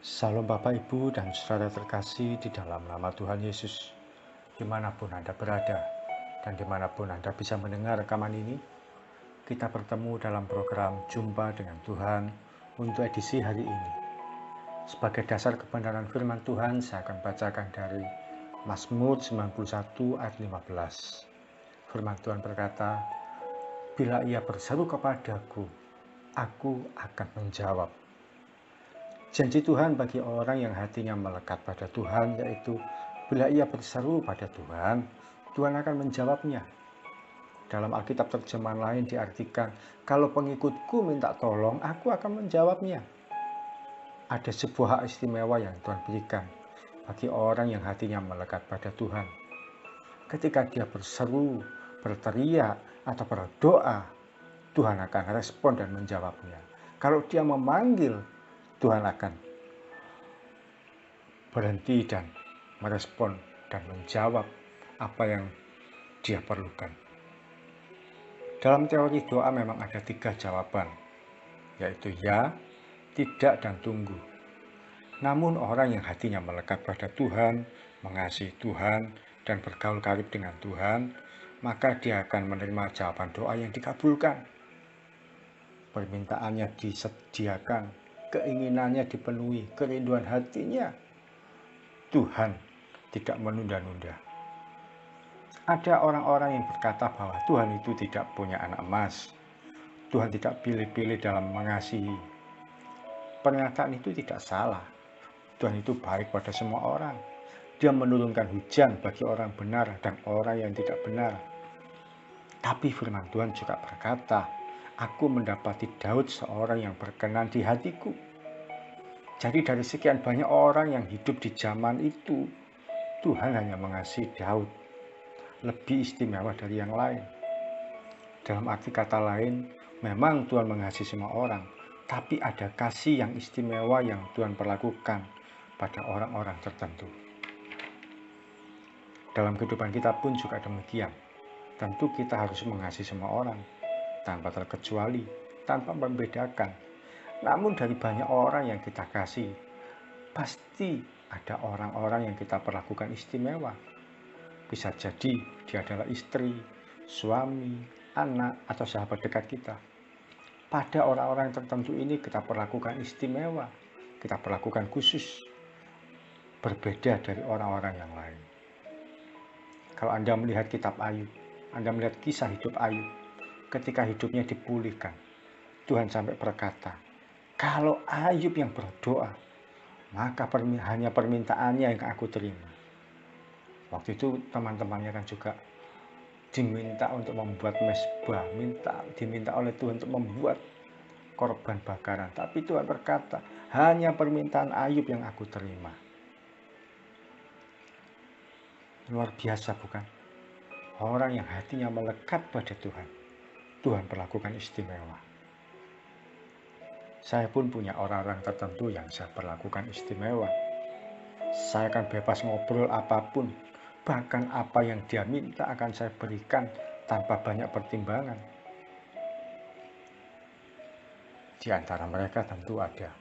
Salam Bapak, Ibu, dan saudara terkasih di dalam nama Tuhan Yesus. Dimanapun Anda berada, dan dimanapun Anda bisa mendengar rekaman ini, kita bertemu dalam program Jumpa dengan Tuhan untuk edisi hari ini. Sebagai dasar kebenaran firman Tuhan, saya akan bacakan dari Mazmur 91 ayat 15. Firman Tuhan berkata, "Bila ia berseru kepadaku, aku akan menjawab." Janji Tuhan bagi orang yang hatinya melekat pada Tuhan, yaitu bila ia berseru pada Tuhan, Tuhan akan menjawabnya. Dalam Alkitab terjemahan lain diartikan, kalau pengikutku minta tolong, aku akan menjawabnya. Ada sebuah hak istimewa yang Tuhan berikan bagi orang yang hatinya melekat pada Tuhan. Ketika dia berseru, berteriak, atau berdoa, Tuhan akan respon dan menjawabnya. Kalau dia memanggil, Tuhan akan berhenti dan merespon dan menjawab apa yang dia perlukan. Dalam teori doa memang ada 3 jawaban, yaitu ya, tidak, dan tunggu. Namun orang yang hatinya melekat pada Tuhan, mengasihi Tuhan, dan bergaul karib dengan Tuhan, maka dia akan menerima jawaban doa yang dikabulkan. Permintaannya disediakan, keinginannya dipenuhi, kerinduan hatinya. Tuhan tidak menunda-nunda. Ada orang-orang yang berkata bahwa Tuhan itu tidak punya anak emas. Tuhan tidak pilih-pilih dalam mengasihi. Pernyataan itu tidak salah. Tuhan itu baik pada semua orang. Dia menurunkan hujan bagi orang benar dan orang yang tidak benar. Tapi firman Tuhan juga berkata, "Aku mendapati Daud seorang yang berkenan di hatiku." Jadi dari sekian banyak orang yang hidup di zaman itu, Tuhan hanya mengasihi Daud, lebih istimewa dari yang lain. Dalam arti kata lain, memang Tuhan mengasihi semua orang, tapi ada kasih yang istimewa yang Tuhan perlakukan pada orang-orang tertentu. Dalam kehidupan kita pun juga demikian. Tentu kita harus mengasihi semua orang, tanpa terkecuali, tanpa membedakan. Namun dari banyak orang yang kita kasih, pasti ada orang-orang yang kita perlakukan istimewa. Bisa jadi dia adalah istri, suami, anak, atau sahabat dekat kita. Pada orang-orang tertentu ini kita perlakukan istimewa, kita perlakukan khusus, berbeda dari orang-orang yang lain. Kalau Anda melihat kitab Ayub, Anda melihat kisah hidup Ayub, ketika hidupnya dipulihkan, Tuhan sampai berkata, kalau Ayub yang berdoa, maka hanya permintaannya yang aku terima. Waktu itu teman-temannya kan juga diminta untuk membuat mezbah, diminta oleh Tuhan untuk membuat korban bakaran. Tapi Tuhan berkata, hanya permintaan Ayub yang aku terima. Luar biasa bukan? Orang yang hatinya melekat pada Tuhan, Tuhan perlakukan istimewa. Saya pun punya orang-orang tertentu yang saya perlakukan istimewa. Saya akan bebas ngobrol apapun, bahkan apa yang dia minta akan saya berikan tanpa banyak pertimbangan. Di antara mereka tentu ada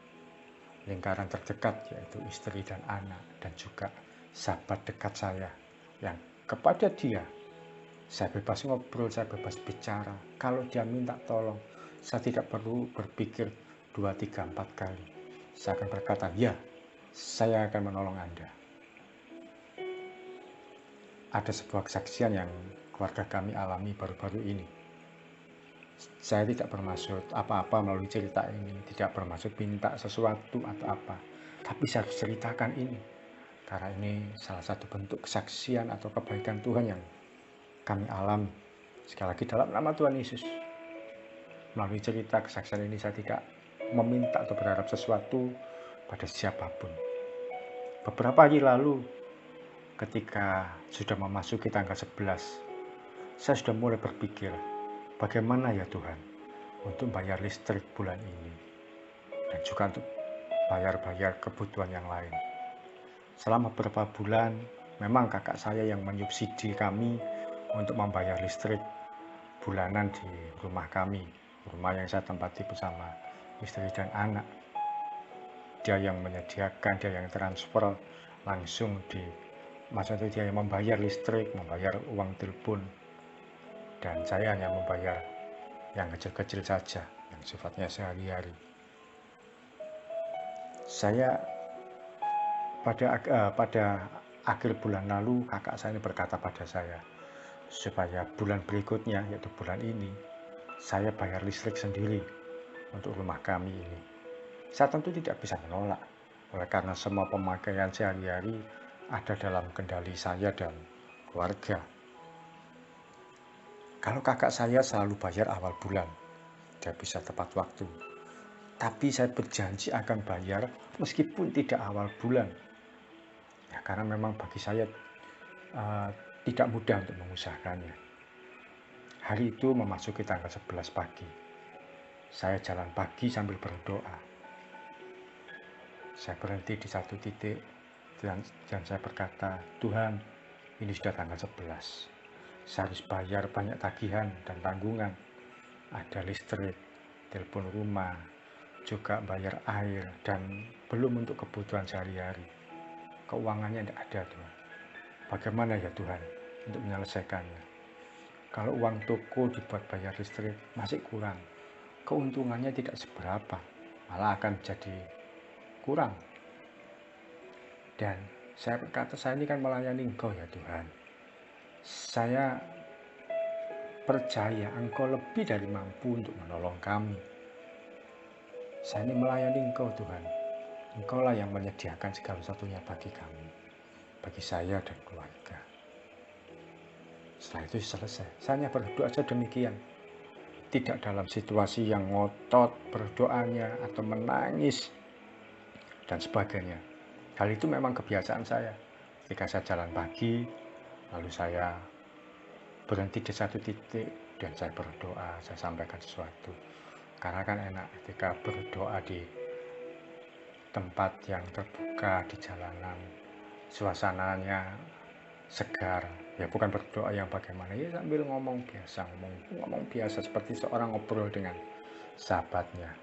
lingkaran terdekat, yaitu istri dan anak, dan juga sahabat dekat saya, yang kepada dia saya bebas ngobrol, saya bebas bicara. Kalau dia minta tolong, saya tidak perlu berpikir 2, 3, 4 kali. Saya akan berkata, ya, saya akan menolong Anda. Ada sebuah kesaksian yang keluarga kami alami baru-baru ini. Saya tidak bermaksud apa-apa melalui cerita ini, tidak bermaksud minta sesuatu atau apa. Tapi saya harus ceritakan ini, karena ini salah satu bentuk kesaksian atau kebaikan Tuhan yang kami alami. Sekali lagi dalam nama Tuhan Yesus. Melalui cerita kesaksian ini saya tidak meminta atau berharap sesuatu pada siapapun. Beberapa hari lalu, ketika sudah memasuki tanggal 11, saya sudah mulai berpikir, bagaimana ya Tuhan untuk bayar listrik bulan ini, dan juga untuk bayar-bayar kebutuhan yang lain. Selama beberapa bulan, memang kakak saya yang menyubsidi kami untuk membayar listrik bulanan di rumah kami, rumah yang saya tempati bersama istri dan anak. Dia yang menyediakan, dia yang transfer langsung maksudnya dia yang membayar listrik, membayar uang telepon, dan saya hanya membayar yang kecil-kecil saja, yang sifatnya sehari-hari. Saya pada akhir bulan lalu kakak saya ini berkata pada saya, supaya bulan berikutnya, yaitu bulan ini, saya bayar listrik sendiri untuk rumah kami ini. Saya tentu tidak bisa menolak, oleh karena semua pemakaian sehari-hari ada dalam kendali saya dan keluarga. Kalau kakak saya selalu bayar awal bulan, dia bisa tepat waktu. Tapi saya berjanji akan bayar meskipun tidak awal bulan. Ya, karena memang bagi saya tidak mudah untuk mengusahakannya. Hari itu memasuki tanggal 11 pagi. Saya jalan pagi sambil berdoa. Saya berhenti di satu titik dan saya berkata, Tuhan, ini sudah tanggal 11. Saya harus bayar banyak tagihan dan tanggungan. Ada listrik, telepon rumah, juga bayar air, dan belum untuk kebutuhan sehari-hari. Keuangannya tidak ada, Tuhan. Bagaimana ya Tuhan untuk menyelesaikannya? Kalau uang toko dibuat bayar listrik masih kurang, keuntungannya tidak seberapa, malah akan jadi kurang. Dan saya berkata, saya ini kan melayani Engkau ya Tuhan. Saya percaya Engkau lebih dari mampu untuk menolong kami. Saya ini melayani Engkau Tuhan. Engkaulah yang menyediakan segala sesuatunya bagi kami, bagi saya dan keluarga. Setelah itu selesai. Saya hanya berdoa saja demikian. Tidak dalam situasi yang ngotot berdoanya atau menangis dan sebagainya. Hal itu memang kebiasaan saya. Ketika saya jalan pagi, lalu saya berhenti di satu titik dan saya berdoa, saya sampaikan sesuatu. Karena kan enak ketika berdoa di tempat yang terbuka, di jalanan, suasananya segar. Ya bukan berdoa yang bagaimana, ya sambil ngomong biasa seperti seorang ngobrol dengan sahabatnya.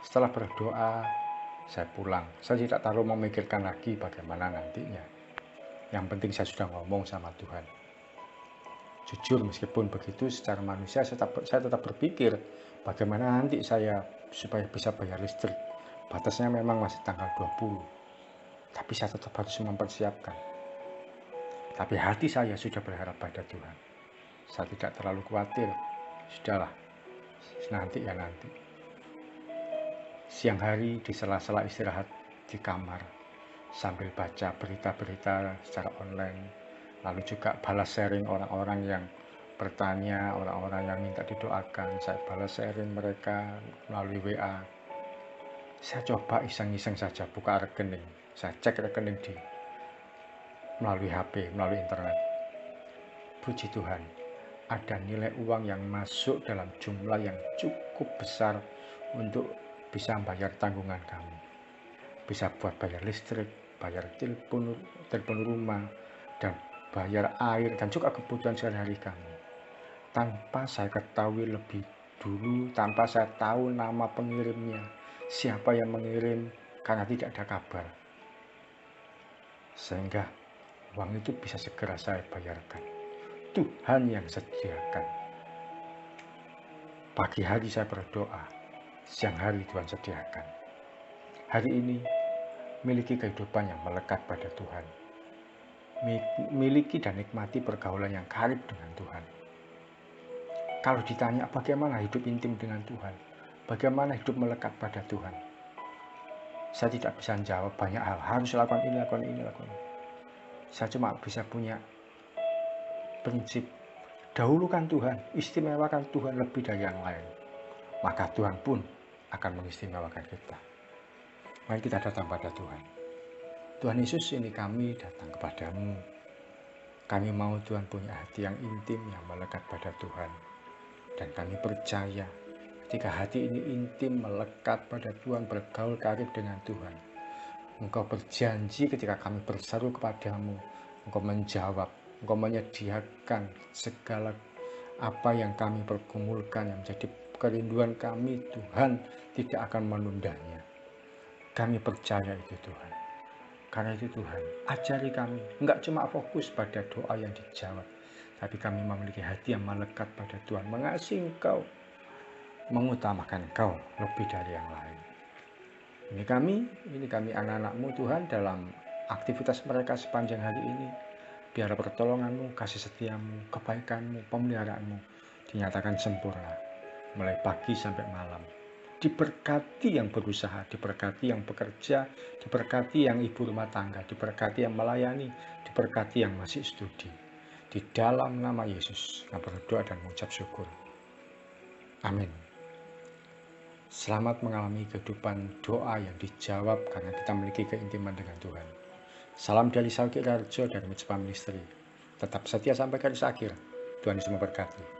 Setelah berdoa, saya pulang. Saya tidak terlalu memikirkan lagi bagaimana nantinya. Yang penting saya sudah ngomong sama Tuhan. Jujur meskipun begitu, secara manusia saya tetap berpikir bagaimana nanti saya supaya bisa bayar listrik. Batasnya memang masih tanggal 20. Tapi saya tetap harus mempersiapkan. Tapi hati saya sudah berharap pada Tuhan. Saya tidak terlalu khawatir. Sudahlah, nanti ya nanti. Siang hari di sela-sela istirahat di kamar, sambil baca berita-berita secara online, lalu juga balas sharing orang-orang yang bertanya, orang-orang yang minta didoakan, saya balas sharing mereka melalui WA. Saya coba iseng-iseng saja buka rekening, saya cek rekening melalui HP, melalui internet. Puji Tuhan, ada nilai uang yang masuk dalam jumlah yang cukup besar untuk bisa bayar tanggungan kami. Bisa buat bayar listrik, bayar telepon rumah, dan bayar air, dan juga kebutuhan sehari-hari kami. Tanpa saya ketahui lebih dulu, tanpa saya tahu nama pengirimnya, siapa yang mengirim, karena tidak ada kabar. Sehingga uang itu bisa segera saya bayarkan. Tuhan yang sediakan. Pagi hari saya berdoa, siang hari Tuhan sediakan. Hari ini miliki kehidupan yang melekat pada Tuhan. Miliki dan nikmati pergaulan yang karib dengan Tuhan. Kalau ditanya bagaimana hidup intim dengan Tuhan, bagaimana hidup melekat pada Tuhan, saya tidak bisa jawab banyak hal, harus lakukan ini, lakukan ini, lakukan ini. Saya cuma bisa punya prinsip, dahulukan Tuhan, istimewakan Tuhan lebih dari yang lain. Maka Tuhan pun akan mengistimewakan kita. Mari kita datang pada Tuhan. Tuhan Yesus, ini kami datang kepadamu. Kami mau Tuhan punya hati yang intim, yang melekat pada Tuhan. Dan kami percaya ketika hati ini intim, melekat pada Tuhan, bergaul karib dengan Tuhan, Engkau berjanji ketika kami berseru kepadamu, Engkau menjawab, Engkau menyediakan segala apa yang kami pergumulkan, yang menjadi kerinduan kami. Tuhan tidak akan menundanya. Kami percaya itu Tuhan. Karena itu Tuhan, ajari kami, enggak cuma fokus pada doa yang dijawab, tapi kami memiliki hati yang melekat pada Tuhan, mengasihi Engkau, mengutamakan Engkau lebih dari yang lain. Ini kami anak-anak-Mu Tuhan dalam aktivitas mereka sepanjang hari ini. Biar pertolongan-Mu, kasih setia-Mu, kebaikan-Mu, pemeliharaanmu dinyatakan sempurna, mulai pagi sampai malam. Diberkati yang berusaha, diberkati yang bekerja, diberkati yang ibu rumah tangga, diberkati yang melayani, diberkati yang masih studi. Di dalam nama Yesus, kami berdoa dan mengucap syukur. Amin. Selamat mengalami kehidupan doa yang dijawab karena kita memiliki keintiman dengan Tuhan. Salam dari Sauki Rarjo dari Mitspa Ministry. Tetap setia sampai garis akhir. Tuhan Yesus memberkati.